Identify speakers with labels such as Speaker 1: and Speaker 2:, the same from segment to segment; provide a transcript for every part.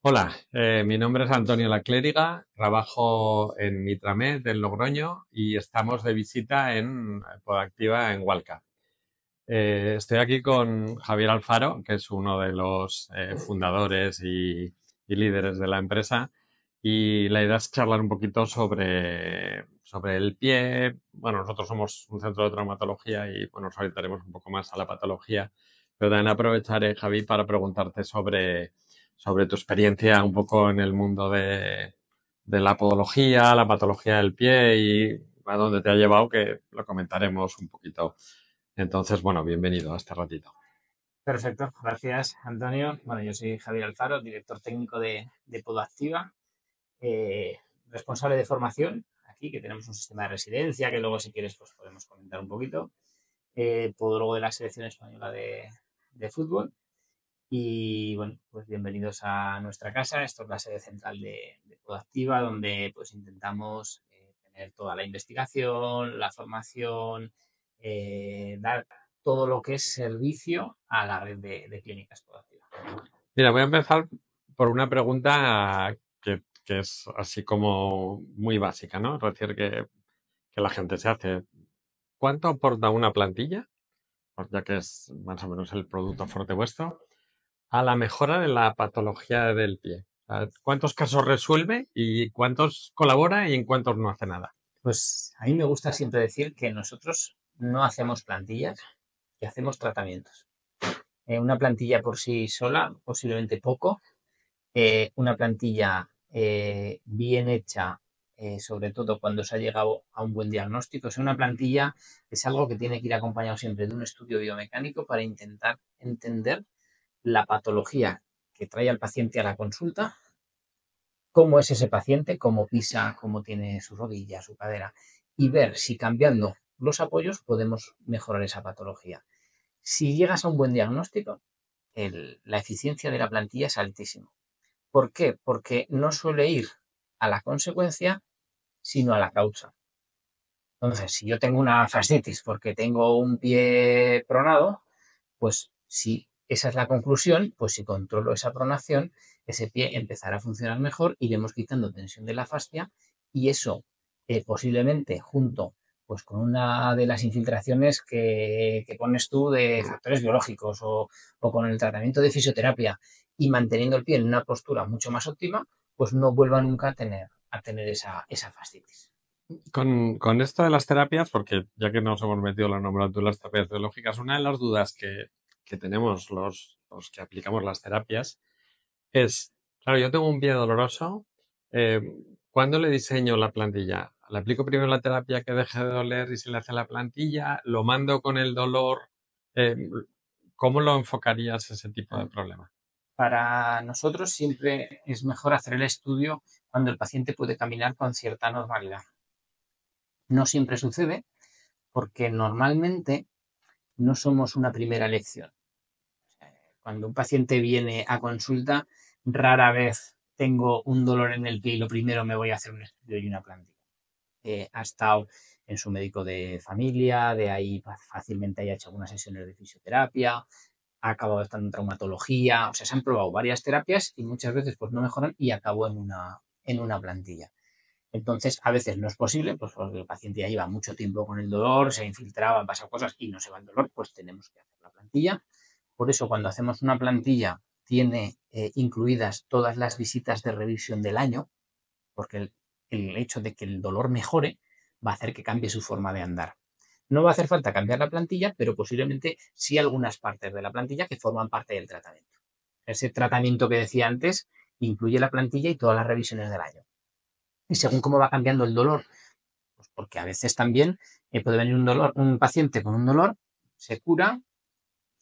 Speaker 1: Hola, mi nombre es Antonio La Clériga, trabajo en Mitramed, en Logroño, y estamos de visita en Podactiva, en Hualca. Estoy aquí con Javier Alfaro, que es uno de los fundadores y líderes de la empresa, y la idea es charlar un poquito sobre el pie. Bueno, nosotros somos un centro de traumatología y bueno, nos orientaremos un poco más a la patología, pero también aprovecharé, Javi, para preguntarte sobre tu experiencia un poco en el mundo de la podología, la patología del pie y a dónde te ha llevado, que lo comentaremos un poquito. Entonces, bueno, bienvenido a este ratito.
Speaker 2: Perfecto, gracias Antonio. Bueno, yo soy Javier Alfaro, director técnico de Podoactiva, eh, responsable de formación aquí, que tenemos un sistema de residencia que luego si quieres pues podemos comentar un poquito, podólogo de la selección española de fútbol y bueno, pues bienvenidos a nuestra casa. Esto es la sede central de Podoactiva, donde pues intentamos tener toda la investigación, la formación, dar todo lo que es servicio a la red de clínicas Podoactiva.
Speaker 1: Mira, voy a empezar por una pregunta que es así como muy básica, ¿no? Es decir, que la gente se hace. ¿Cuánto aporta una plantilla, pues ya que es más o menos el producto fuerte vuestro, a la mejora de la patología del pie? O sea, ¿cuántos casos resuelve y cuántos colabora y en cuántos no hace nada?
Speaker 2: Pues a mí me gusta siempre decir que nosotros no hacemos plantillas, que hacemos tratamientos. Una plantilla por sí sola, posiblemente poco. Una plantilla bien hecha, sobre todo cuando se ha llegado a un buen diagnóstico. O sea, una plantilla es algo que tiene que ir acompañado siempre de un estudio biomecánico para intentar entender la patología que trae al paciente a la consulta, cómo es ese paciente, cómo pisa, cómo tiene su rodilla, su cadera, y ver si cambiando los apoyos podemos mejorar esa patología. Si llegas a un buen diagnóstico, la eficiencia de la plantilla es altísima. ¿Por qué? Porque no suele ir a la consecuencia, sino a la causa. Entonces, si yo tengo una fascitis porque tengo un pie pronado, pues si esa es la conclusión, pues si controlo esa pronación, ese pie empezará a funcionar mejor, iremos quitando tensión de la fascia y eso posiblemente junto pues con una de las infiltraciones que pones tú de factores biológicos o con el tratamiento de fisioterapia y manteniendo el pie en una postura mucho más óptima, pues no vuelva nunca a tener esa fascitis.
Speaker 1: Con esto de las terapias, porque ya que nos hemos metido la nombrado tú las terapias biológicas, una de las dudas que tenemos los que aplicamos las terapias es, claro, yo tengo un pie doloroso, eh, ¿cuándo le diseño la plantilla? ¿Le aplico primero la terapia que deje de doler y se le hace la plantilla? ¿Lo mando con el dolor? Eh, ¿Cómo lo enfocarías ese tipo de problema?
Speaker 2: Para nosotros siempre es mejor hacer el estudio cuando el paciente puede caminar con cierta normalidad. No siempre sucede porque normalmente no somos una primera elección. Cuando un paciente viene a consulta, rara vez tengo un dolor en el pie y lo primero me voy a hacer un estudio y una plantilla. Ha estado en su médico de familia, de ahí fácilmente haya hecho algunas sesiones de fisioterapia, ha acabado estando en traumatología, o sea, se han probado varias terapias y muchas veces pues no mejoran y acabó en una plantilla. Entonces, a veces no es posible, pues porque el paciente ya lleva mucho tiempo con el dolor, se infiltraba, pasa cosas y no se va el dolor, pues tenemos que hacer la plantilla. Por eso, cuando hacemos una plantilla, tiene incluidas todas las visitas de revisión del año, porque el hecho de que el dolor mejore va a hacer que cambie su forma de andar. No va a hacer falta cambiar la plantilla, pero posiblemente sí algunas partes de la plantilla que forman parte del tratamiento. Ese tratamiento que decía antes incluye la plantilla y todas las revisiones del año. Y según cómo va cambiando el dolor, pues porque a veces también puede venir un paciente con un dolor, se cura,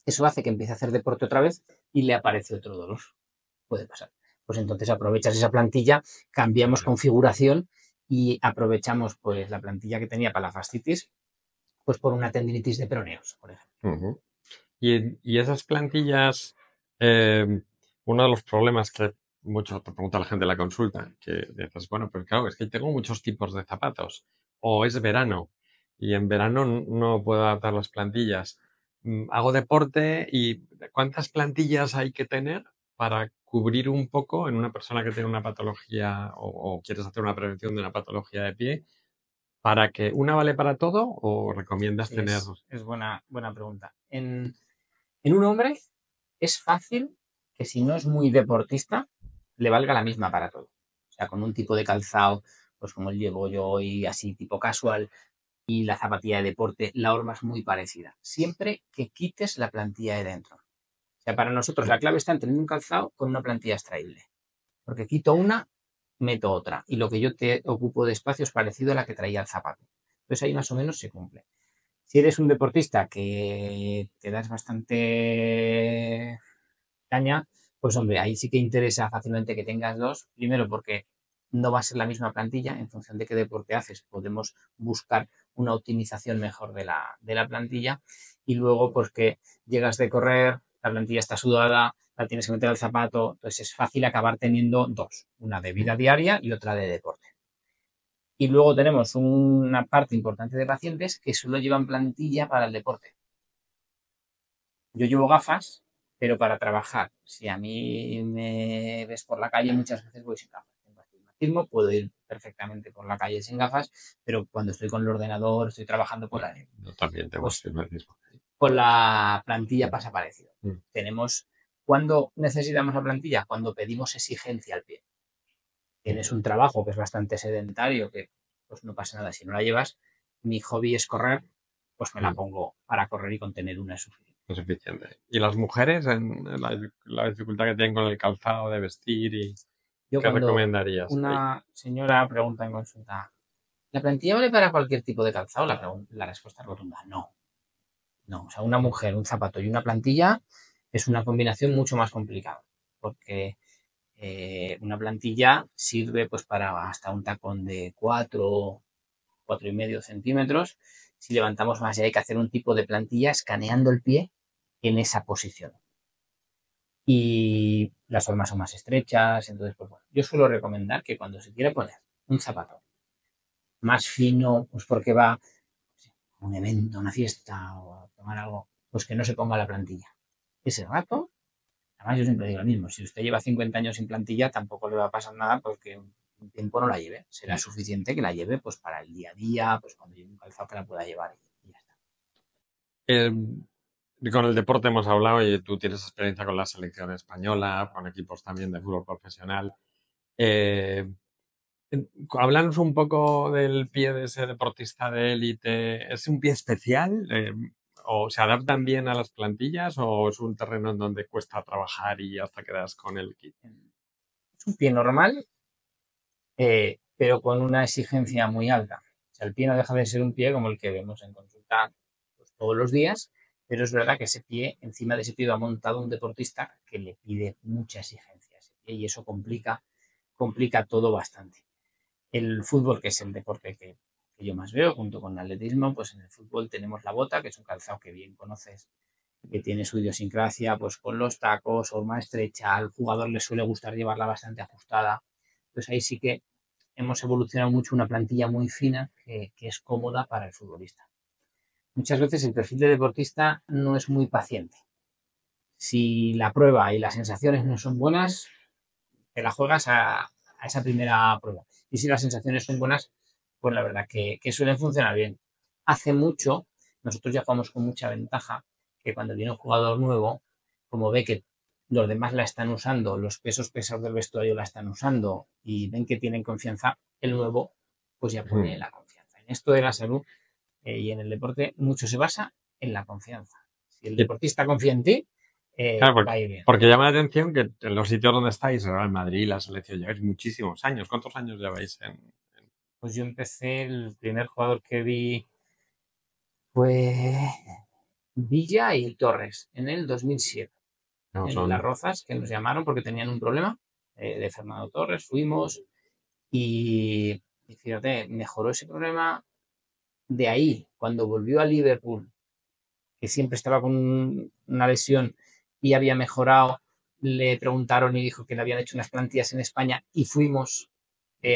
Speaker 2: eso hace que empiece a hacer deporte otra vez y le aparece otro dolor. Puede pasar. Pues entonces aprovechas esa plantilla, cambiamos
Speaker 1: Claro.
Speaker 2: configuración y aprovechamos pues la plantilla que tenía para la fascitis, pues por una tendinitis de peroneos, por ejemplo.
Speaker 1: Ujú. Y esas plantillas, eh, uno de los problemas que mucho te pregunta la gente en la consulta, que dices, bueno, pero claro, es que tengo muchos tipos de zapatos, o es verano, y en verano no puedo adaptar las plantillas. Hago deporte y ¿cuántas plantillas hay que tener? para cubrir un poco en una persona que tiene una patología o quieres hacer una prevención de una patología de pie, para que una vale para todo o recomiendas
Speaker 2: Sí,
Speaker 1: tener...
Speaker 2: es buena pregunta. En un hombre es fácil que si no es muy deportista, le valga la misma para todo. O sea, con un tipo de calzado, pues como el llevo yo y así tipo casual, y la zapatilla de deporte, la horma es muy parecida. Siempre que quites la plantilla de dentro. O sea, para nosotros la clave está en tener un calzado con una plantilla extraíble. Porque quito una, meto otra. Y lo que yo te ocupo de espacio es parecido a la que traía el zapato. Entonces ahí más o menos se cumple. Si eres un deportista que te das bastante caña, pues hombre, ahí sí que interesa fácilmente que tengas dos. Primero porque no va a ser la misma plantilla, en función de qué deporte haces, podemos buscar una optimización mejor de la plantilla. Y luego porque llegas de correr, la plantilla está sudada, la tienes que meter al zapato, entonces es fácil acabar teniendo dos, una de vida diaria y otra de deporte. Y luego tenemos una parte importante de pacientes que solo llevan plantilla para el deporte. Yo llevo gafas, pero para trabajar. Si a mí me ves por la calle, muchas veces voy sin gafas. Tengo astigmatismo, puedo ir perfectamente por la calle sin gafas, pero cuando estoy con el ordenador, estoy trabajando por ahí,
Speaker 1: Yo también tengo
Speaker 2: pues
Speaker 1: astigmatismo.
Speaker 2: con la plantilla pasa parecido.
Speaker 1: Mm.
Speaker 2: Tenemos, ¿cuándo necesitamos la plantilla? Cuando pedimos exigencia al pie. Tienes un trabajo que es bastante sedentario, que pues no pasa nada si no la llevas. Mi hobby es correr, pues me la pongo para correr y con tener una es suficiente.
Speaker 1: Es suficiente. ¿Y las mujeres en la dificultad que tienen con el calzado de vestir y
Speaker 2: Yo
Speaker 1: qué
Speaker 2: cuando
Speaker 1: recomendarías ahí?
Speaker 2: una señora pregunta en consulta, ¿la plantilla vale para cualquier tipo de calzado? La respuesta es rotunda, no. No, o sea, una mujer, un zapato y una plantilla es una combinación mucho más complicada, porque una plantilla sirve pues para hasta un tacón de 4,5 centímetros. Si levantamos más, ya hay que hacer un tipo de plantilla escaneando el pie en esa posición. Y las formas son más estrechas, entonces, pues bueno, yo suelo recomendar que cuando se quiere poner un zapato más fino, pues porque va a un evento, a una fiesta o a tomar algo, pues que no se ponga la plantilla. Ese rato, además yo siempre digo lo mismo, si usted lleva 50 años sin plantilla, tampoco le va a pasar nada porque un tiempo no la lleve. Será suficiente que la lleve pues para el día a día, pues cuando lleve un calzado que la pueda llevar y ya está.
Speaker 1: Eh, con el deporte hemos hablado y tú tienes experiencia con la selección española, con equipos también de fútbol profesional. Eh, Háblanos un poco del pie de ese deportista de élite. ¿Es un pie especial? ¿O se adaptan bien a las plantillas? ¿O es un terreno en donde cuesta trabajar y hasta quedas con el kit?
Speaker 2: Es un pie normal, pero con una exigencia muy alta. O sea, el pie no deja de ser un pie como el que vemos en consulta pues, todos los días, pero es verdad que ese pie, encima de ese pie va montado un deportista que le pide mucha exigencia a ese pie y eso complica todo bastante. El fútbol, que es el deporte que yo más veo, junto con el atletismo, pues en el fútbol tenemos la bota, que es un calzado que bien conoces, que tiene su idiosincrasia, pues con los tacos, forma estrecha, al jugador le suele gustar llevarla bastante ajustada. Entonces ahí sí que hemos evolucionado mucho una plantilla muy fina que es cómoda para el futbolista. Muchas veces el perfil de deportista no es muy paciente. Si la prueba y las sensaciones no son buenas, te la juegas a esa primera prueba. Y si las sensaciones son buenas, pues la verdad que suelen funcionar bien. Hace mucho, nosotros ya jugamos con mucha ventaja, que cuando viene un jugador nuevo, como ve que los demás la están usando, los pesos pesados del vestuario la están usando y ven que tienen confianza, el nuevo pues ya pone la confianza. En esto de la salud y en el deporte mucho se basa en la confianza. Si el
Speaker 1: Y,
Speaker 2: deportista confía en ti,
Speaker 1: claro,
Speaker 2: va a ir bien.
Speaker 1: porque llama la atención que en los sitios donde estáis, el Real Madrid, la selección, lleváis muchísimos años. ¿Cuántos años lleváis
Speaker 2: Pues yo empecé, el primer jugador que vi fue Villa y Torres en el 2007,
Speaker 1: no,
Speaker 2: en Las
Speaker 1: son...
Speaker 2: Rozas, que nos llamaron porque tenían un problema de Fernando Torres. Fuimos y fíjate, mejoró ese problema de ahí, cuando volvió a Liverpool, que siempre estaba con una lesión y había mejorado, le preguntaron y dijo que le habían hecho unas plantillas en España y fuimos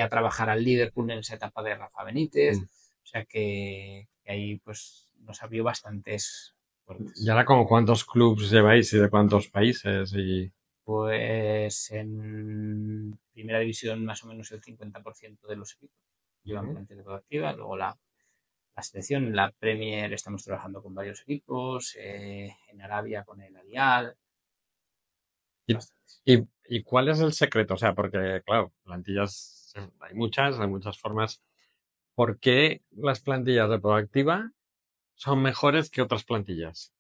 Speaker 2: a trabajar al Liverpool en esa etapa de Rafa Benítez. O sea que ahí pues nos abrió bastantes
Speaker 1: ¿Y
Speaker 2: puertas.
Speaker 1: ahora como cuántos clubs lleváis y de cuántos países? Y...
Speaker 2: Pues en primera división más o menos el 50% de los equipos llevan
Speaker 1: Ujú.
Speaker 2: plantilla deportiva. Luego la selección, en la Premier estamos trabajando con varios equipos, en Arabia con el Al-Hilal,
Speaker 1: ¿Y,
Speaker 2: bastantes.
Speaker 1: y cuál es el secreto? O sea, porque, claro, plantillas hay muchas formas. ¿Por qué las plantillas de Proactiva son mejores que otras plantillas?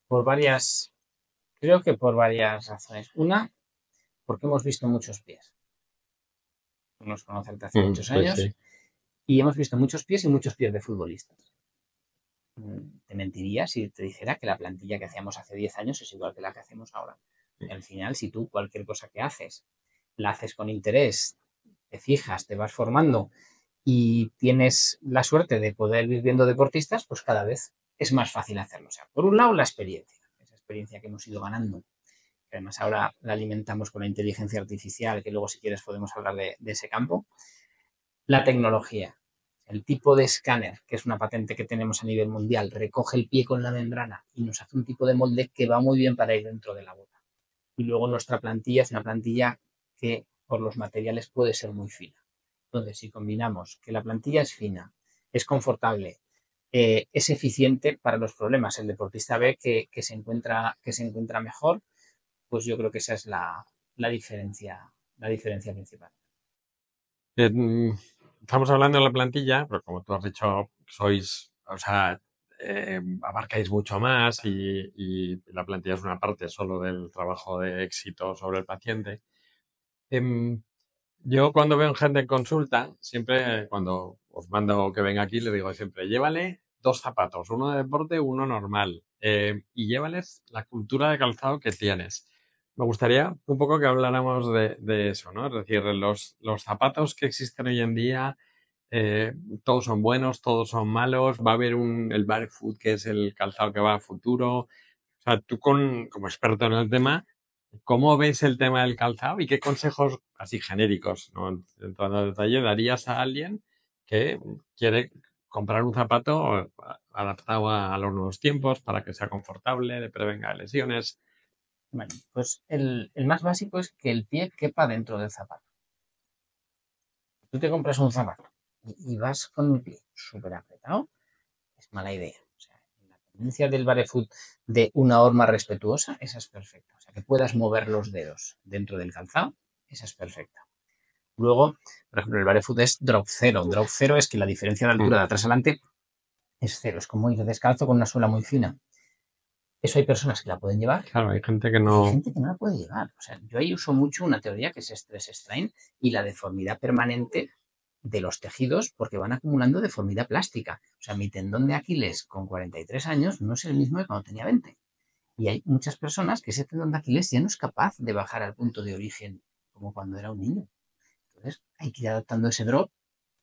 Speaker 2: Por varias, creo que por varias razones. Una, porque hemos visto muchos pies. Nos conocen desde hace muchos
Speaker 1: Sí,
Speaker 2: años
Speaker 1: sí.
Speaker 2: y hemos visto muchos pies y muchos pies de futbolistas. Te mentiría si te dijera que la plantilla que hacíamos hace 10 años es igual que la que hacemos ahora. Al final, si tú cualquier cosa que haces, la haces con interés, te fijas, te vas formando y tienes la suerte de poder ir viendo deportistas, pues cada vez es más fácil hacerlo. O sea, por un lado, la experiencia, esa experiencia que hemos ido ganando, que además ahora la alimentamos con la inteligencia artificial, que luego si quieres podemos hablar de ese campo. La tecnología, el tipo de escáner, que es una patente que tenemos a nivel mundial, recoge el pie con la membrana y nos hace un tipo de molde que va muy bien para ir dentro de la bota. Y luego nuestra plantilla es una plantilla que por los materiales puede ser muy fina. Entonces, si combinamos que la plantilla es fina, es confortable, es eficiente para los problemas, el deportista ve que se encuentra mejor, pues yo creo que esa es la diferencia principal.
Speaker 1: Eh, mm, Estamos hablando de la plantilla, pero como tú has dicho, sois, o sea, abarcáis mucho más y la plantilla es una parte solo del trabajo de éxito sobre el paciente. Em, yo cuando veo gente en consulta, siempre cuando os mando que venga aquí, le digo siempre, llévale dos zapatos, uno de deporte, uno normal, y llévales la cultura de calzado que tienes. Me gustaría un poco que habláramos de eso, ¿no? Es decir, los zapatos que existen hoy en día, eh, todos son buenos, todos son malos, va a haber el barefoot, que es el calzado que va a futuro. O sea, tú como experto en el tema, ¿cómo ves el tema del calzado y qué consejos así genéricos, no entrando en detalle, darías a alguien que quiere comprar un zapato adaptado a los nuevos tiempos para que sea confortable, le prevenga lesiones?
Speaker 2: Bueno, pues el más básico es que el pie quepa dentro del zapato. Tú te compras un zapato y vas con el pie súper apretado, es mala idea. O sea, la tendencia del barefoot de una horma respetuosa, esa es perfecta. O sea, que puedas mover los dedos dentro del calzado, esa es perfecta. Luego, por ejemplo, el barefoot es drop cero. Drop cero es que la diferencia de
Speaker 1: Mm.
Speaker 2: altura de atrás adelante es cero. Es como ir descalzo con una suela muy fina. Eso hay personas que la pueden llevar
Speaker 1: Claro, hay gente que
Speaker 2: y hay
Speaker 1: no.
Speaker 2: gente que no la puede llevar. O sea, yo ahí uso mucho una teoría que es stress strain y la deformidad permanente de los tejidos porque van acumulando deformidad plástica. O sea, mi tendón de Aquiles con 43 años no es el mismo que cuando tenía 20. Y hay muchas personas que ese tendón de Aquiles ya no es capaz de bajar al punto de origen como cuando era un niño. Entonces, hay que ir adaptando ese drop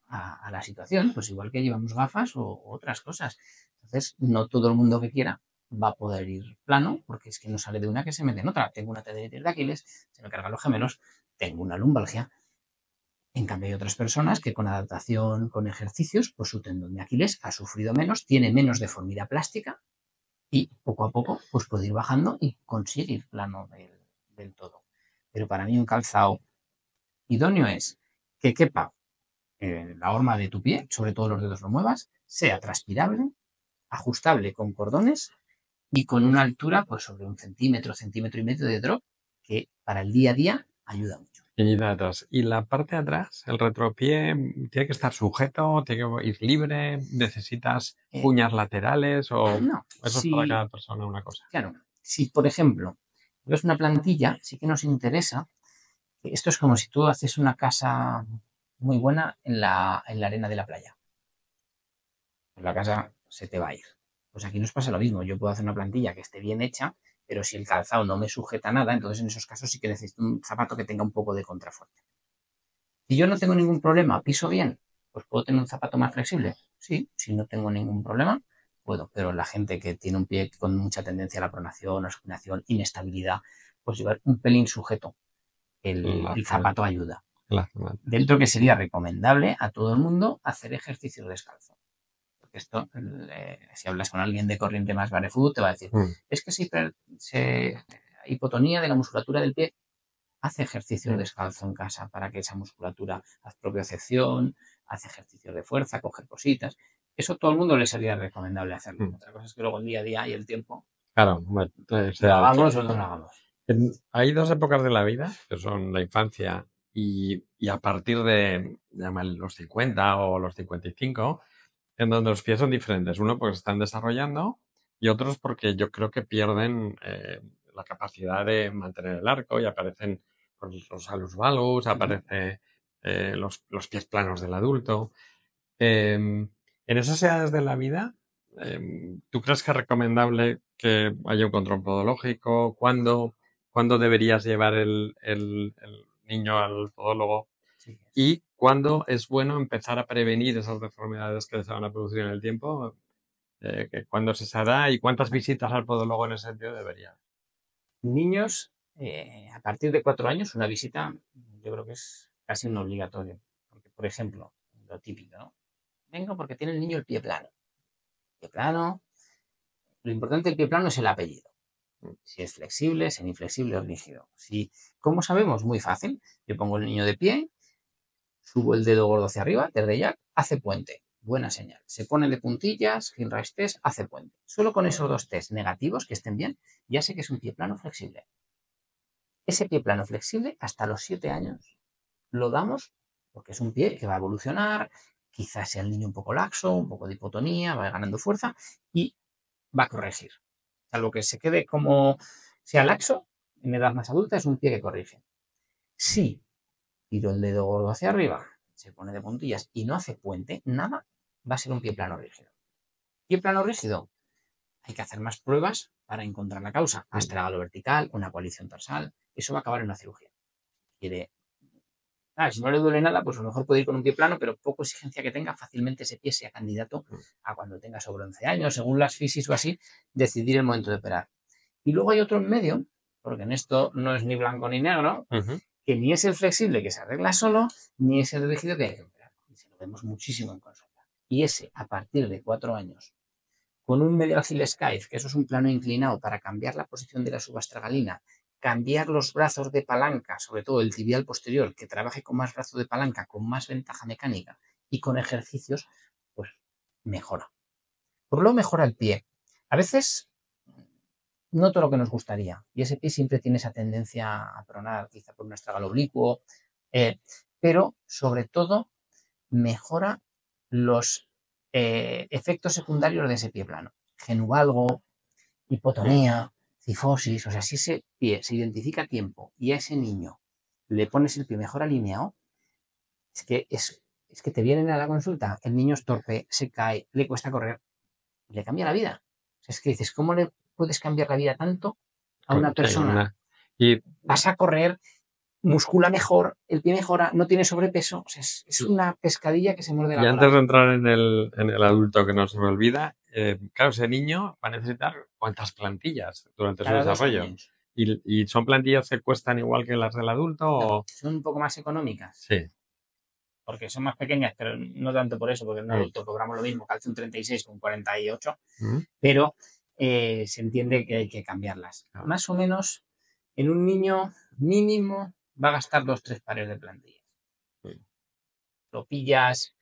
Speaker 2: a la situación, pues igual que llevamos gafas o otras cosas. Entonces, no todo el mundo que quiera va a poder ir plano, porque es que no sale de una que se mete en otra. Tengo una tendinitis de Aquiles, se me cargan los gemelos, tengo una lumbalgia. En cambio, hay otras personas que con adaptación, con ejercicios, pues su tendón de Aquiles ha sufrido menos, tiene menos deformidad plástica y poco a poco pues puede ir bajando y conseguir plano del todo. Pero para mí un calzado idóneo es que quepa la horma de tu pie, sobre todo los dedos lo muevas, sea transpirable, ajustable con cordones y con una altura pues sobre un centímetro, centímetro y medio de drop, que para el día a día ayuda mucho.
Speaker 1: Pequeñita de atrás. Y la parte de atrás, el retropié, tiene que estar sujeto, tiene que ir libre, necesitas
Speaker 2: Eh,
Speaker 1: cuñas laterales o
Speaker 2: no,
Speaker 1: eso es para
Speaker 2: si,
Speaker 1: cada persona una cosa.
Speaker 2: claro, si por ejemplo ves una plantilla, sí que nos interesa. Esto es como si tú haces una casa muy buena en la arena de la playa. Pues la casa se te va a ir. Pues aquí nos pasa lo mismo. Yo puedo hacer una plantilla que esté bien hecha, pero si el calzado no me sujeta nada, entonces en esos casos sí que necesito un zapato que tenga un poco de contrafuerza. Si yo no tengo ningún problema, piso bien, pues puedo tener un zapato más flexible. Sí, si no tengo ningún problema, puedo. Pero la gente que tiene un pie con mucha tendencia a la pronación, a la supinación, inestabilidad, pues llevar un pelín sujeto. El zapato ayuda.
Speaker 1: La zona.
Speaker 2: Dentro que sería recomendable a todo el mundo hacer ejercicio descalzo. Porque esto, si hablas con alguien de corriente más barefoot, te va a decir,
Speaker 1: Mm.
Speaker 2: es que si hipotonía de la musculatura del pie, hace ejercicios
Speaker 1: Mm.
Speaker 2: descalzo en casa para que esa musculatura, haz propiocepción, hace ejercicios de fuerza, coger cositas. Eso todo el mundo le sería recomendable hacerlo.
Speaker 1: Mm.
Speaker 2: Otra cosa es que luego el día a día y el tiempo
Speaker 1: Claro, bueno,
Speaker 2: lo hagamos o no lo hagamos.
Speaker 1: hay dos épocas de la vida, que son la infancia y a partir de llámale, los 50 o los 55, en donde los pies son diferentes. Uno porque se están desarrollando y otros porque yo creo que pierden la capacidad de mantener el arco y aparecen pues, los hallus valgus, aparecen los pies planos del adulto. En esas edades de la vida, ¿tú crees que es recomendable que haya un control podológico? ¿Cuándo deberías llevar el niño al podólogo?
Speaker 2: Sí,
Speaker 1: ¿Y cuándo es bueno empezar a prevenir esas deformidades que se van a producir en el tiempo? ¿Cuándo es esa edad y cuántas visitas al podólogo en ese sentido debería?
Speaker 2: niños, a partir de 4 años, una visita yo creo que es casi un obligatorio. Porque, por ejemplo, lo típico, ¿no? Vengo porque tiene el niño el pie plano. Pie plano. Lo importante del pie plano es el apellido. Si es flexible, si es inflexible o rígido. ¿Cómo sabemos? Muy fácil. Yo pongo el niño de pie, subo el dedo gordo hacia arriba, desde ya, hace puente. Buena señal. Se pone de puntillas, Hinrise test, hace puente. Solo con esos 2 test negativos que estén bien, ya sé que es un pie plano flexible. Ese pie plano flexible, hasta los 7 años, lo damos porque es un pie que va a evolucionar, quizás sea el niño un poco laxo, un poco de hipotonía, va ganando fuerza y va a corregir. Salvo que se quede como sea laxo, en edad más adulta es un pie que corrige. Si tiro el dedo gordo hacia arriba, se pone de puntillas y no hace puente, nada, va a ser un pie plano rígido. Pie plano rígido, hay que hacer más pruebas para encontrar la causa. Astragalo vertical, una coalición tarsal, eso va a acabar en una cirugía. Quiere, si no le duele nada, pues a lo mejor puede ir con un pie plano, pero poco exigencia que tenga, fácilmente ese pie sea candidato a cuando tenga sobre 11 años, según las fisis o así, decidir el momento de operar. Y luego hay otro en medio, porque en esto no es ni blanco ni negro, que ni es el flexible que se arregla solo, ni es el rígido que hay que operar. Y se lo vemos muchísimo en consulta. Y ese, a partir de 4 años, con un medial heel skive, que eso es un plano inclinado para cambiar la posición de la subastragalina, cambiar los brazos de palanca, sobre todo el tibial posterior, que trabaje con más brazo de palanca, con más ventaja mecánica y con ejercicios, pues mejora. Por lo mejora el pie. A veces no todo lo que nos gustaría. Y ese pie siempre tiene esa tendencia a pronar, quizá por un astragalo oblicuo, pero sobre todo mejora los efectos secundarios de ese pie plano. Genuvalgo, hipotonía, cifosis, o sea, si ese pie se identifica a tiempo y a ese niño le pones el pie mejor alineado, es que te vienen a la consulta, el niño es torpe, se cae, le cuesta correr, le cambia la vida. O sea, es que dices, ¿cómo le puedes cambiar la vida tanto a una persona?
Speaker 1: Y
Speaker 2: vas a correr, muscula mejor, el pie mejora, no tiene sobrepeso. O sea, es una pescadilla que se muerde la cola.
Speaker 1: Y antes de entrar en el adulto que no se me olvida, claro, ese niño va a necesitar cuántas plantillas durante su
Speaker 2: Cada 2
Speaker 1: desarrollo.
Speaker 2: años.
Speaker 1: ¿Y son plantillas que cuestan igual que las del adulto?
Speaker 2: No,
Speaker 1: O...
Speaker 2: son un poco más económicas.
Speaker 1: Sí.
Speaker 2: Porque son más pequeñas, pero no tanto por eso, porque en un adulto cobramos lo mismo, calcio 36 con 48, pero se entiende que hay que cambiarlas. Más o menos, en un niño mínimo va a gastar 2-3 pares de plantillas. Lo pillas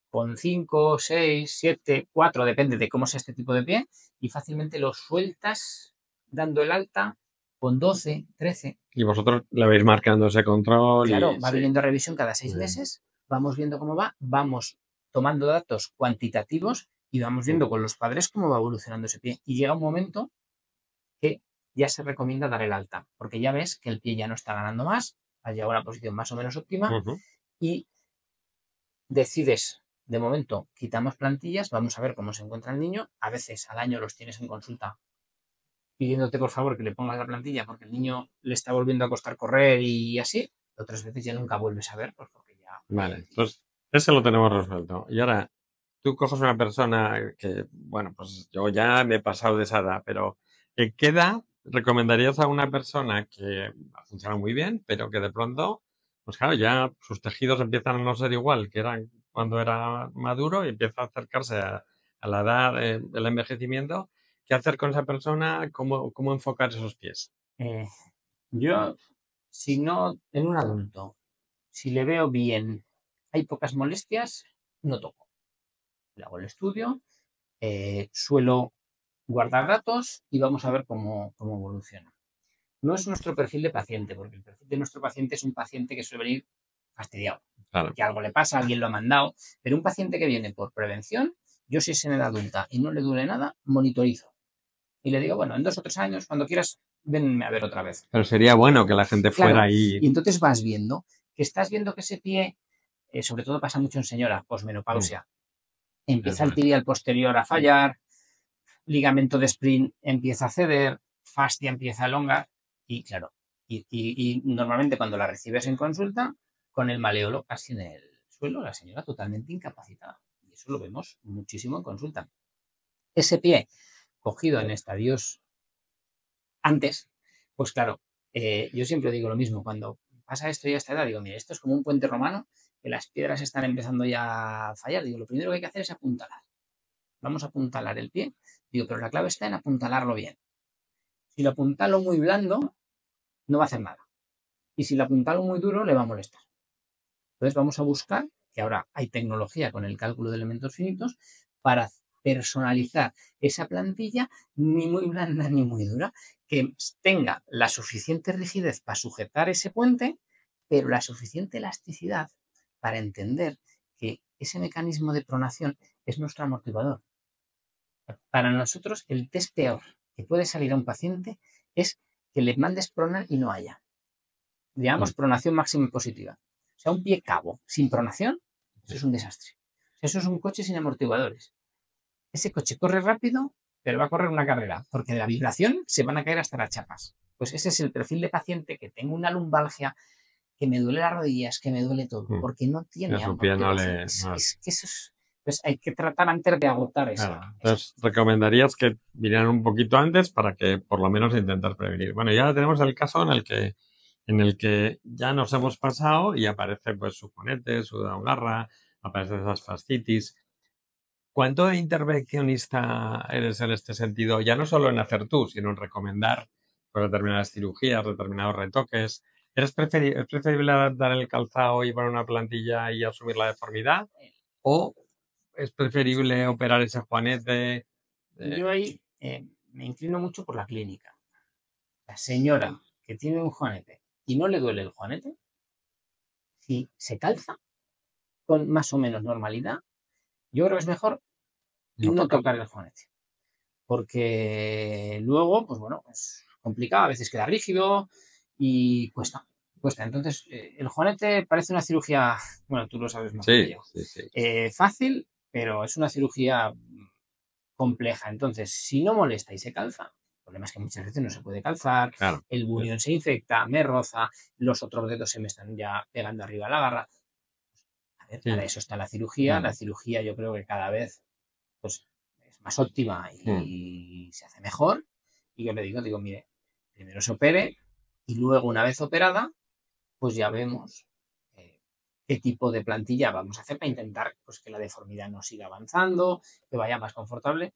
Speaker 2: con 5, 6, 7, 4, depende de cómo sea este tipo de pie, y fácilmente lo sueltas dando el alta con 12, 13.
Speaker 1: Y vosotros le vais marcando ese control.
Speaker 2: Claro,
Speaker 1: y
Speaker 2: va viniendo a revisión cada 6 meses, vamos viendo cómo va, vamos tomando datos cuantitativos y vamos viendo con los padres cómo va evolucionando ese pie. Y llega un momento que ya se recomienda dar el alta, porque ya ves que el pie ya no está ganando más, ha llegado a una posición más o menos óptima y decides, de momento, quitamos plantillas, vamos a ver cómo se encuentra el niño. A veces al año los tienes en consulta pidiéndote por favor que le pongas la plantilla porque el niño le está volviendo a costar correr y así. Otras veces ya nunca vuelves a ver, pues porque ya...
Speaker 1: Vale, pues ese lo tenemos resuelto. Y ahora, tú coges una persona que, bueno, pues yo ya me he pasado de esa edad, pero ¿qué edad recomendarías a una persona que ha funcionado muy bien, pero que de pronto, pues claro, ya sus tejidos empiezan a no ser igual que eran cuando era maduro y empieza a acercarse a la edad del envejecimiento? ¿Qué hacer con esa persona? ¿Cómo enfocar esos pies?
Speaker 2: Eh, yo, si no, en un adulto, si le veo bien, hay pocas molestias, no toco. Le hago el estudio, suelo guardar datos y vamos a ver cómo evoluciona. No es nuestro perfil de paciente, porque el perfil de nuestro paciente es un paciente que suele venir fastidiado,
Speaker 1: Claro.
Speaker 2: que algo le pasa, alguien lo ha mandado, pero un paciente que viene por prevención, yo si es en edad adulta y no le duele nada, monitorizo. Y le digo, bueno, en 2 o 3 años, cuando quieras, venme a ver otra vez.
Speaker 1: Pero sería bueno que la gente fuera
Speaker 2: Claro,
Speaker 1: ahí.
Speaker 2: y entonces vas viendo que estás viendo que ese pie, sobre todo pasa mucho en señora, posmenopausia, empieza
Speaker 1: Eso
Speaker 2: el
Speaker 1: es.
Speaker 2: tibial posterior a fallar, ligamento de sprint empieza a ceder, fascia empieza a elongar y claro, y normalmente cuando la recibes en consulta, con el maleolo casi en el suelo, la señora totalmente incapacitada. Y eso lo vemos muchísimo en consulta. Ese pie cogido en estadios antes, pues claro, yo siempre digo lo mismo, cuando pasa esto y a esta edad, digo, mire, esto es como un puente romano, que las piedras están empezando ya a fallar, digo, lo primero que hay que hacer es apuntalar. Vamos a apuntalar el pie, digo, pero la clave está en apuntalarlo bien. Si lo apuntalo muy blando, no va a hacer nada. Y si lo apuntalo muy duro, le va a molestar. Entonces vamos a buscar, que ahora hay tecnología con el cálculo de elementos finitos, para personalizar esa plantilla ni muy blanda ni muy dura, que tenga la suficiente rigidez para sujetar ese puente, pero la suficiente elasticidad para entender que ese mecanismo de pronación es nuestro amortiguador. Para nosotros, el test peor que puede salir a un paciente es que le mandes pronar y no haya. Llamamos pronación máxima positiva. O sea, un pie cabo sin pronación, eso es un desastre. Eso es un coche sin amortiguadores. Ese coche corre rápido, pero va a correr una carrera, porque de la vibración se van a caer hasta las chapas. Pues ese es el perfil de paciente que tengo una lumbalgia, que me duele las rodillas, que me duele todo, porque no tiene
Speaker 1: A su pie no
Speaker 2: amortiguación.
Speaker 1: le.
Speaker 2: Es que eso es. Pues hay que tratar antes de agotar
Speaker 1: Claro.
Speaker 2: esa.
Speaker 1: Entonces, recomendarías que vinieran un poquito antes para que por lo menos intentar prevenir. Bueno, ya tenemos el caso en el que ya nos hemos pasado y aparece pues su juanete, su garra, aparecen esas fascitis. ¿Cuánto intervencionista eres en este sentido? Ya no solo en hacer tú, sino en recomendar pues, determinadas cirugías, determinados retoques. ¿Es preferible adaptar el calzado y poner una plantilla y asumir la deformidad? ¿O es preferible operar ese juanete?
Speaker 2: Yo ahí me inclino mucho por la clínica. La señora que tiene un juanete y no le duele el juanete, si se calza con más o menos normalidad, yo creo que es mejor
Speaker 1: No
Speaker 2: no
Speaker 1: tocarlo.
Speaker 2: tocar el juanete. Porque luego, pues bueno, es complicado, a veces queda rígido y cuesta. Cuesta. Entonces, el juanete parece una cirugía, bueno, tú lo sabes mejor que
Speaker 1: Sí,
Speaker 2: yo,
Speaker 1: sí, sí.
Speaker 2: fácil, pero es una cirugía compleja. Entonces, si no molesta y se calza, el problema es que muchas veces no se puede calzar,
Speaker 1: Claro.
Speaker 2: el bunión se infecta, me roza, los otros dedos se me están ya pegando arriba a la garra. A ver,
Speaker 1: Sí.
Speaker 2: para eso está la cirugía. La cirugía yo creo que cada vez pues, es más óptima y se hace mejor. Y yo le digo, mire, primero se opere y luego una vez operada, pues ya vemos qué tipo de plantilla vamos a hacer para intentar pues, que la deformidad no siga avanzando, que vaya más confortable.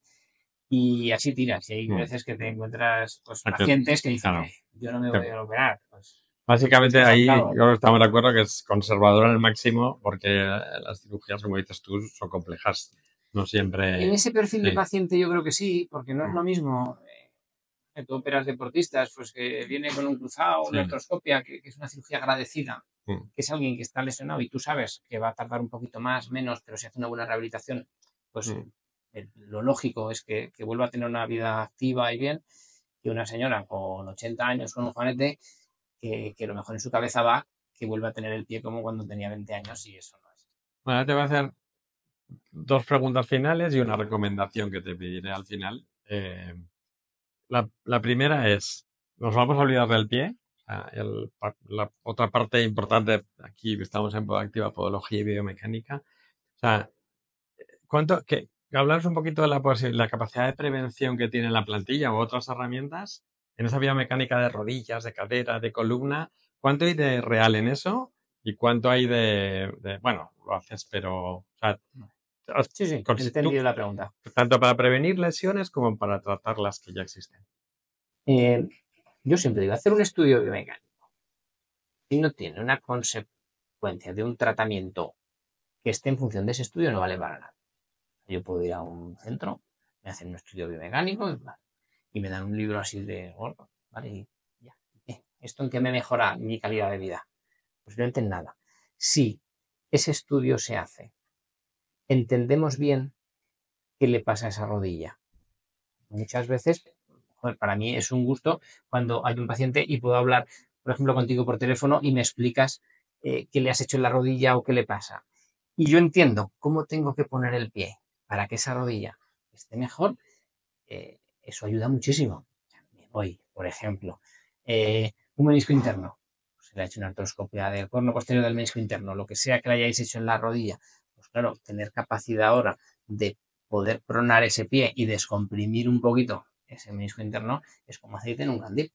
Speaker 2: Y así tiras. Y hay veces que te encuentras pues, pacientes que dicen,
Speaker 1: Claro.
Speaker 2: yo no me voy a operar. Pues,
Speaker 1: Básicamente ahí
Speaker 2: claro.
Speaker 1: yo estamos de acuerdo que es conservador al máximo porque las cirugías, como dices tú, son complejas. No siempre.
Speaker 2: En ese perfil de
Speaker 1: Sí.
Speaker 2: paciente yo creo que sí, porque no es lo mismo. Tú operas deportistas, pues que viene con un cruzado, una artroscopia, que es una cirugía agradecida, que es alguien que está lesionado y tú sabes que va a tardar un poquito más, menos, pero si hace una buena rehabilitación, pues lo lógico es que vuelva a tener una vida activa y bien, que una señora con 80 años con un juanete, que lo mejor en su cabeza va, que vuelva a tener el pie como cuando tenía 20 años y eso no es.
Speaker 1: Bueno, ahora te voy a hacer dos preguntas finales y una recomendación que te pediré al final. La primera es, ¿nos vamos a olvidar del pie? O sea, la otra parte importante, aquí estamos en Podactiva, Podología y Biomecánica. O sea, hablaros un poquito de la capacidad de prevención que tiene la plantilla u otras herramientas en esa biomecánica de rodillas, de cadera, de columna. ¿Cuánto hay de real en eso? ¿Y cuánto hay bueno, lo haces, pero... O sea,
Speaker 2: Sí, he entendido la pregunta.
Speaker 1: tanto para prevenir lesiones como para tratar las que ya existen.
Speaker 2: Yo siempre digo, hacer un estudio biomecánico, si no tiene una consecuencia de un tratamiento que esté en función de ese estudio, no vale para nada. Yo puedo ir a un centro, me hacen un estudio biomecánico y me dan un libro así de gordo, ¿vale? Y ya. ¿Esto en qué me mejora mi calidad de vida? Posiblemente en nada. Si ese estudio se hace, entendemos bien qué le pasa a esa rodilla. Muchas veces, joder, para mí es un gusto cuando hay un paciente y puedo hablar, por ejemplo, contigo por teléfono y me explicas qué le has hecho en la rodilla o qué le pasa. Y yo entiendo cómo tengo que poner el pie para que esa rodilla esté mejor. Eso ayuda muchísimo. Me voy, por ejemplo, un menisco interno. Se le ha hecho una artroscopia del corno posterior del menisco interno, lo que sea que le hayáis hecho en la rodilla. Pues claro, tener capacidad ahora de poder pronar ese pie y descomprimir un poquito ese menisco interno es como aceite en un candil,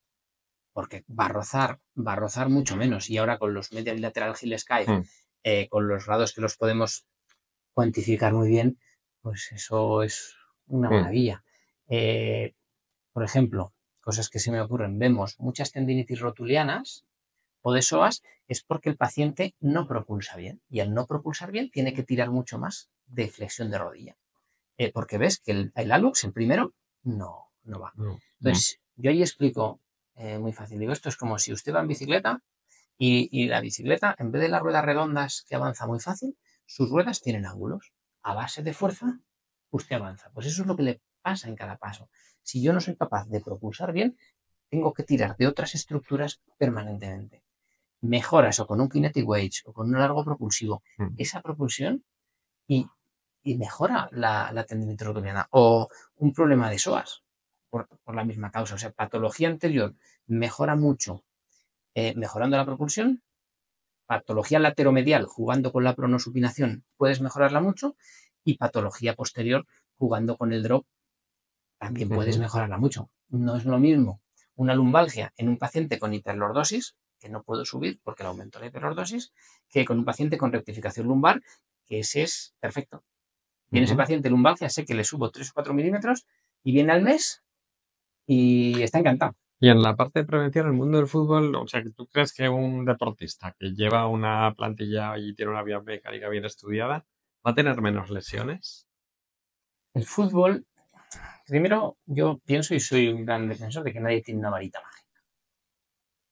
Speaker 2: porque va a rozar mucho menos. Y ahora con los medial lateral heel skive, con los grados que los podemos cuantificar muy bien, pues eso es una maravilla. Por ejemplo, cosas que se me ocurren, vemos muchas tendinitis rotulianas o de psoas, es porque el paciente no propulsa bien y al no propulsar bien tiene que tirar mucho más de flexión de rodilla. Porque ves que el hallux, el primero, no va. Entonces, yo ahí explico muy fácil. Digo, esto es como si usted va en bicicleta y la bicicleta, en vez de las ruedas redondas que avanza muy fácil, sus ruedas tienen ángulos. A base de fuerza, usted avanza. Pues eso es lo que le pasa en cada paso. Si yo no soy capaz de propulsar bien, tengo que tirar de otras estructuras permanentemente. Mejora eso con un kinetic weight o con un largo propulsivo. Esa propulsión y, y mejora la tendinitis rotuliana. O un problema de psoas por la misma causa. O sea, patología anterior mejora mucho mejorando la propulsión. Patología lateromedial, jugando con la pronosupinación, puedes mejorarla mucho. Y patología posterior, jugando con el drop, también puedes mejorarla mucho. No es lo mismo una lumbalgia en un paciente con hiperlordosis, que no puedo subir porque le aumento la hiperlordosis, que con un paciente con rectificación lumbar, que ese es perfecto. Viene ese paciente lumbalgia, sé que le subo 3 o 4 milímetros y viene al mes y está encantado.
Speaker 1: Y en la parte de prevención, en el mundo del fútbol, o sea, ¿tú crees que un deportista que lleva una plantilla y tiene una biomecánica bien estudiada va a tener menos lesiones?
Speaker 2: El fútbol, primero, yo pienso y soy un gran defensor de que nadie tiene una varita mágica.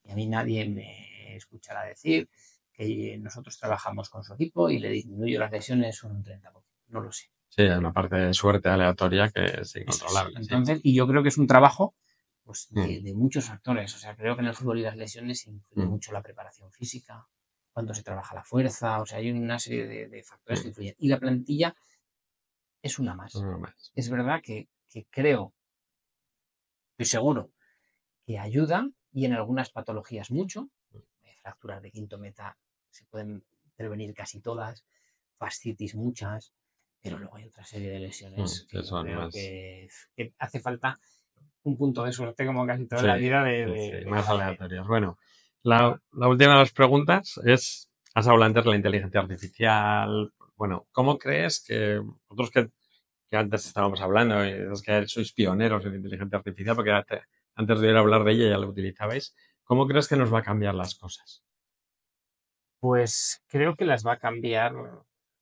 Speaker 2: Y a mí nadie me escuchará decir que nosotros trabajamos con su equipo y le disminuyo las lesiones un 30%. No lo sé.
Speaker 1: Sí, hay una parte de suerte aleatoria que es incontrolable.
Speaker 2: Entonces, y yo creo que es un trabajo pues, de muchos factores. O sea, creo que en el fútbol y las lesiones influye mucho la preparación física, cuando se trabaja la fuerza, o sea, hay una serie de factores que influyen. Y la plantilla es una más. Es verdad que creo, estoy seguro, que ayuda y en algunas patologías mucho. Fracturas de quinto meta se pueden prevenir casi todas, fascitis muchas, pero luego hay otra serie de lesiones que creo más... que hace falta un punto de suerte como casi toda la vida de
Speaker 1: más aleatorias. Bueno, la última de las preguntas es, has hablado antes de la inteligencia artificial. Bueno, ¿cómo crees que otros que antes estábamos hablando, es que sois pioneros en inteligencia artificial, porque antes de ir a hablar de ella ya la utilizabais, ¿cómo crees que nos va a cambiar las cosas?
Speaker 2: Pues creo que las va a cambiar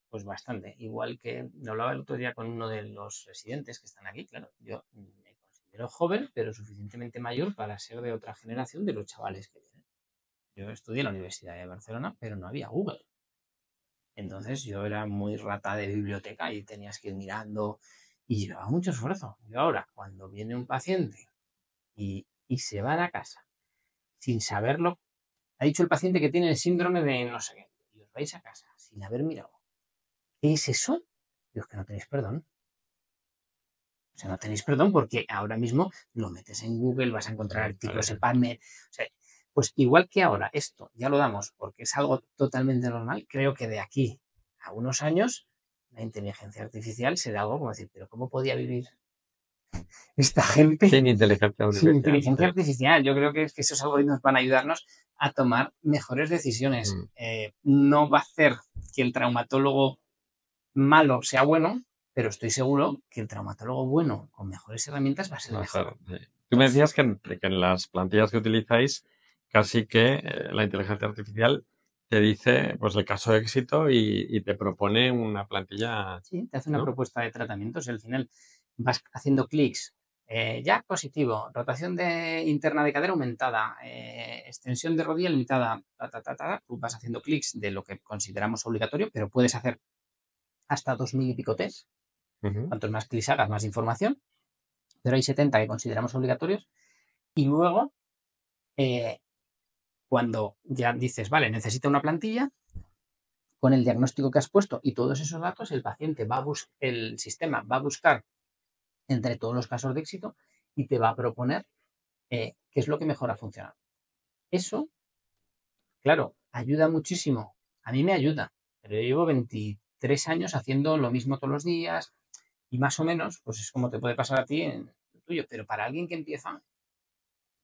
Speaker 2: pues bastante. Igual que me hablaba el otro día con uno de los residentes que están aquí, claro, yo me considero joven, pero suficientemente mayor para ser de otra generación de los chavales que vienen. Yo estudié en la Universidad de Barcelona, pero no había Google. Entonces yo era muy rata de biblioteca y tenías que ir mirando y llevaba mucho esfuerzo. Yo ahora, cuando viene un paciente y se va a la casa sin saberlo, ha dicho el paciente que tiene el síndrome de no sé qué, y os vais a casa sin haber mirado. ¿Qué es eso? Dios, que no tenéis perdón. O sea, no tenéis perdón porque ahora mismo lo metes en Google, vas a encontrar artículos en PubMed. O sea, pues igual que ahora esto ya lo damos porque es algo totalmente normal, creo que de aquí a unos años la inteligencia artificial será algo como decir, pero ¿cómo podía vivir esta gente
Speaker 1: sin inteligencia artificial?
Speaker 2: Sin inteligencia artificial. Yo creo que esos algoritmos van a ayudarnos a tomar mejores decisiones. No va a hacer que el traumatólogo malo sea bueno, pero estoy seguro que el traumatólogo bueno con mejores herramientas va a ser mejor.
Speaker 1: Tú me decías que en las plantillas que utilizáis casi que la inteligencia artificial te dice pues el caso de éxito y te propone una plantilla,
Speaker 2: Sí, te hace una
Speaker 1: ¿no?
Speaker 2: propuesta de tratamientos y al final vas haciendo clics. Jack positivo, rotación interna de cadera aumentada, extensión de rodilla limitada, Tú vas haciendo clics de lo que consideramos obligatorio, pero puedes hacer hasta 2000 y pico test.
Speaker 1: Ujú.
Speaker 2: Cuantos más clics hagas, más información, pero hay 70 que consideramos obligatorios. Y luego, eh, cuando ya dices, vale, necesita una plantilla, con el diagnóstico que has puesto y todos esos datos, el sistema va a buscar entre todos los casos de éxito y te va a proponer qué es lo que mejor ha funcionado. Eso, claro, ayuda muchísimo. A mí me ayuda, pero yo llevo 23 años haciendo lo mismo todos los días y más o menos, pues es como te puede pasar a ti en lo tuyo, pero para alguien que empieza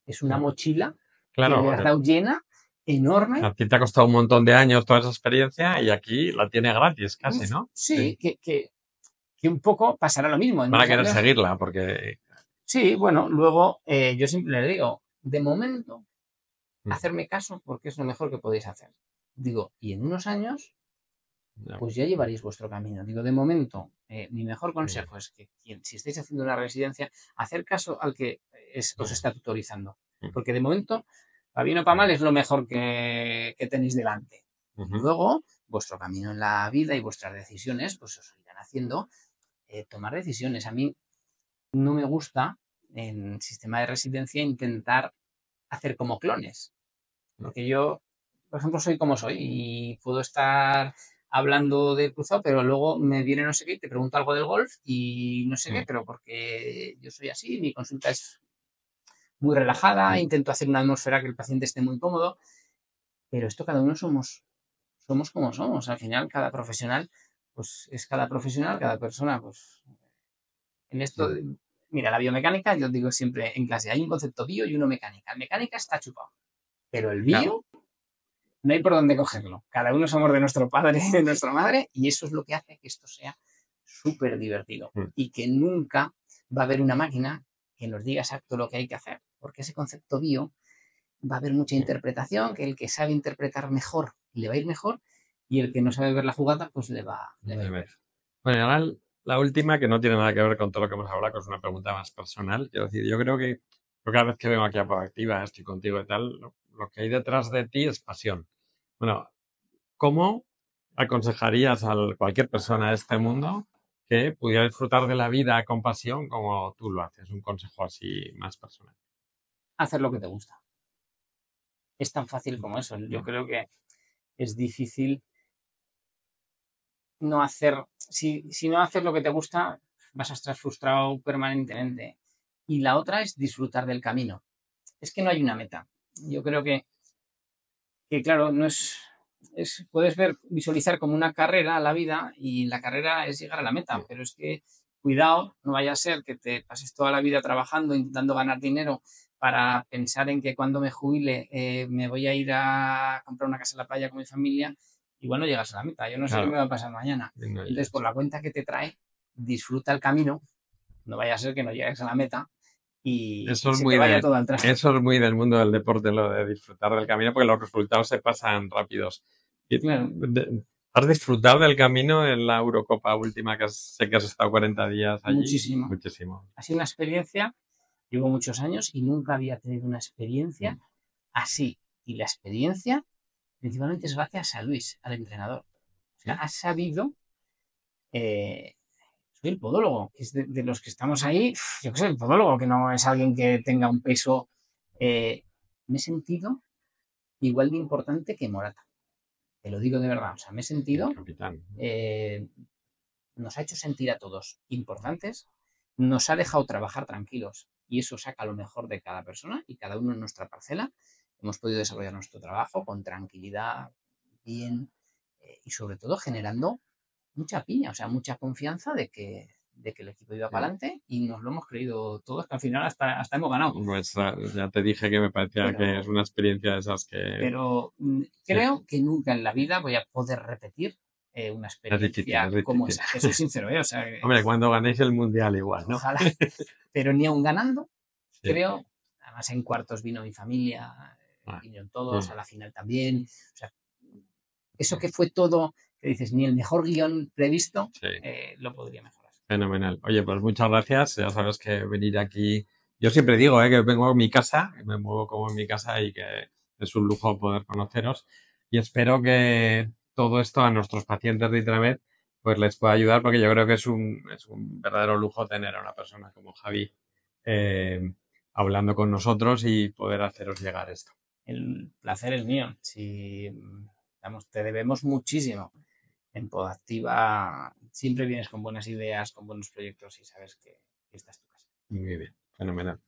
Speaker 2: es una
Speaker 1: Claro,
Speaker 2: mochila que
Speaker 1: claro,
Speaker 2: le has dado llena, enorme.
Speaker 1: a ti te ha costado un montón de años toda esa experiencia y aquí la tiene gratis casi,
Speaker 2: Uf,
Speaker 1: ¿no?
Speaker 2: sí,
Speaker 1: Sí.
Speaker 2: que un poco pasará lo mismo. En
Speaker 1: Van a
Speaker 2: unos
Speaker 1: querer
Speaker 2: años.
Speaker 1: seguirla porque...
Speaker 2: Sí, bueno, luego yo siempre le digo, de momento,
Speaker 1: Mm,
Speaker 2: hacerme caso porque es lo mejor que podéis hacer. Digo, y en unos años,
Speaker 1: ya,
Speaker 2: pues ya llevaréis vuestro camino. Digo, de momento, mi mejor
Speaker 1: mm,
Speaker 2: consejo es que si estáis haciendo una residencia, hacer caso al que os está tutorizando.
Speaker 1: mm,
Speaker 2: Porque de momento, para bien o para mal, es lo mejor que tenéis delante. Y
Speaker 1: ujú.
Speaker 2: luego, vuestro camino en la vida y vuestras decisiones, pues os irán haciendo tomar decisiones. A mí no me gusta en sistema de residencia intentar hacer como clones, porque yo, por ejemplo, soy como soy y puedo estar hablando de cruzado, pero luego me viene no sé qué y te pregunto algo del golf y no sé qué,
Speaker 1: Mm,
Speaker 2: pero porque yo soy así, mi consulta es muy relajada,
Speaker 1: mm,
Speaker 2: intento hacer una atmósfera que el paciente esté muy cómodo, pero esto cada uno somos como somos. Al final, cada profesional, pues es cada profesional, cada persona, pues en esto,
Speaker 1: mm,
Speaker 2: mira, la biomecánica, yo digo siempre en clase, hay un concepto bio y uno mecánica. El mecánica está chupado, pero el
Speaker 1: claro.
Speaker 2: bio no hay por dónde cogerlo. Cada uno somos de nuestro padre, de nuestra madre, y eso es lo que hace que esto sea súper divertido
Speaker 1: Mm,
Speaker 2: y que nunca va a haber una máquina que nos diga exacto lo que hay que hacer, porque ese concepto bio va a haber mucha
Speaker 1: mm,
Speaker 2: interpretación, que el que sabe interpretar mejor le va a ir mejor y el que no sabe ver la jugada pues le va a ir
Speaker 1: debe.
Speaker 2: peor.
Speaker 1: Bueno, y ahora la última, que no tiene nada que ver con todo lo que hemos hablado, que es una pregunta más personal. Quiero decir, yo creo que yo cada vez que vengo aquí a Proactiva, estoy contigo y tal, lo que hay detrás de ti es pasión. Bueno, ¿cómo aconsejarías a cualquier persona de este mundo que pudiera disfrutar de la vida con pasión como tú lo haces? Un consejo así más personal.
Speaker 2: Hacer lo que te gusta. Es tan fácil como eso. Yo
Speaker 1: Mm,
Speaker 2: creo que es difícil no hacer, si no haces lo que te gusta, vas a estar frustrado permanentemente. Y la otra es disfrutar del camino. Es que no hay una meta. Yo creo que claro, no puedes visualizar como una carrera a la vida y la carrera es llegar a la meta,
Speaker 1: mm,
Speaker 2: pero es que cuidado, no vaya a ser que te pases toda la vida trabajando, intentando ganar dinero para pensar en que cuando me jubile me voy a ir a comprar una casa en la playa con mi familia, igual no llegas a la meta, yo no sé qué me
Speaker 1: claro,
Speaker 2: va a pasar mañana.
Speaker 1: y no
Speaker 2: Entonces, por
Speaker 1: llegas.
Speaker 2: la cuenta que te trae, disfruta el camino, no vaya a ser que no llegues a la meta y
Speaker 1: Eso es
Speaker 2: se te
Speaker 1: muy
Speaker 2: vaya todo al traste.
Speaker 1: eso es muy del mundo del deporte, lo de disfrutar del camino, porque los resultados se pasan rápidos. Y
Speaker 2: Claro,
Speaker 1: ¿has disfrutado del camino en la Eurocopa última, que sé que has estado 40 días allí?
Speaker 2: muchísimo.
Speaker 1: Muchísimo.
Speaker 2: Ha sido una experiencia. Llevo muchos años y nunca había tenido una experiencia
Speaker 1: Mm,
Speaker 2: así. Y la experiencia principalmente es gracias a Luis, al entrenador. O sea,
Speaker 1: mm,
Speaker 2: ha sabido, soy el podólogo, que es de los que estamos ahí, yo qué sé, el podólogo, que no es alguien que tenga un peso. Me he sentido igual de importante que Morata. Te lo digo de verdad. O sea, me he
Speaker 1: el
Speaker 2: sentido,
Speaker 1: capitán.
Speaker 2: eh, nos ha hecho sentir a todos importantes, nos ha dejado trabajar tranquilos y eso saca lo mejor de cada persona y cada uno en nuestra parcela. Hemos podido desarrollar nuestro trabajo con tranquilidad, bien y sobre todo generando mucha piña, o sea, mucha confianza de que el equipo iba para
Speaker 1: Mm.
Speaker 2: adelante y nos lo hemos creído todos, que al final hasta hemos ganado.
Speaker 1: Pues ya te dije que me parecía que es
Speaker 2: Pero,
Speaker 1: una experiencia de esas que
Speaker 2: pero
Speaker 1: sí,
Speaker 2: creo que nunca en la vida voy a poder repetir una
Speaker 1: es difícil, es
Speaker 2: experiencia como
Speaker 1: difícil.
Speaker 2: esa. Te soy sincero, ¿eh? O sea,
Speaker 1: Hombre, cuando ganéis el mundial igual, ¿no?
Speaker 2: ojalá, pero ni aun ganando, creo, además en cuartos vino mi familia, vinieron todos, a la final también. O sea, eso que fue todo, que dices, ni el mejor guión previsto, lo podría mejorar.
Speaker 1: Fenomenal. Oye, pues muchas gracias. Ya sabes que venir aquí... Yo siempre digo que vengo a mi casa, me muevo como en mi casa y que es un lujo poder conoceros. Y espero que todo esto a nuestros pacientes de Intramed pues les pueda ayudar, porque yo creo que es un verdadero lujo tener a una persona como Javi hablando con nosotros y poder haceros llegar esto.
Speaker 2: El placer es mío. Si, vamos, te debemos muchísimo. En Podactiva siempre vienes con buenas ideas, con buenos proyectos y sabes que esta es tu casa.
Speaker 1: Muy bien, fenomenal.